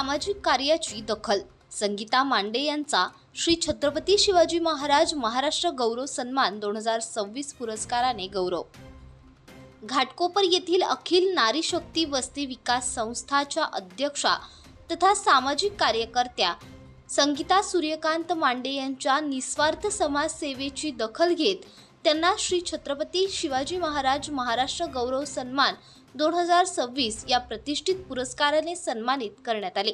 सामाजिक कार्याची दखल। संगीता मांडे यांचा श्री छत्रपती शिवाजी महाराज महाराष्ट्र गौरव सन्मान 2026 पुरस्काराने गौरव। घाटकोपर येथील अखिल नारी शक्ती वस्ती विकास संस्थाच्या अध्यक्षा तथा सामाजिक कार्यकर्त्या संगीता सूर्यकांत मांडे यांच्या निस्वार्थ समाज सेवेची दखल घेत त्यांना श्री छत्रपती शिवाजी महाराज महाराष्ट्र गौरव सन्मान 2026 या प्रतिष्ठित पुरस्काराने सन्मानित करण्यात आले।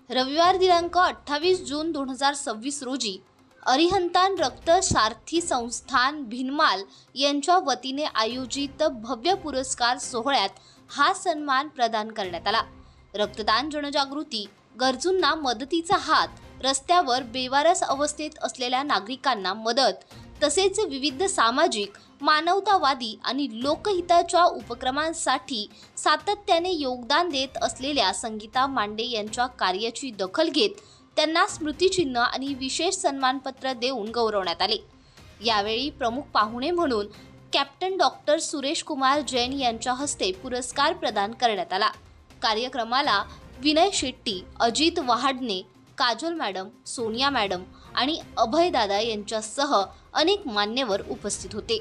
रविवार दिनांक 28 जून 2026 रोजी अरिहंतान रक्त सारथी संस्थान भिनमाल यांच्या वतीने आयोजित भव्य पुरस्कार सोहळ्यात हा सन्मान प्रदान करण्यात आला। रक्तदान, जनजागृती, गरजूंना मदतीचा हात, रस्त्यावर बेवारस अवस्थेत असलेल्या नागरिकांना मदत तसेच विविध सामाजिक, मानवतावादी आणि लोकहिताच्या उपक्रमांसाठी सातत्याने योगदान देत असलेल्या संगीता मांडे यांच्या कार्याची दखल घेत त्यांना स्मृतिचिन्ह आणि विशेष सन्मानपत्र देऊन गौरवण्यात आले। यावेळी प्रमुख पाहुणे म्हणून कॅप्टन डॉक्टर सुरेश कुमार जैन यांच्या हस्ते पुरस्कार प्रदान करण्यात आला। कार्यक्रमाला विनय शेट्टी, अजित वहाडणे, काजल मॅडम, सोनिया मॅडम आणि अभय दादा यांच्यासह अनेक मान्यवर उपस्थित होते।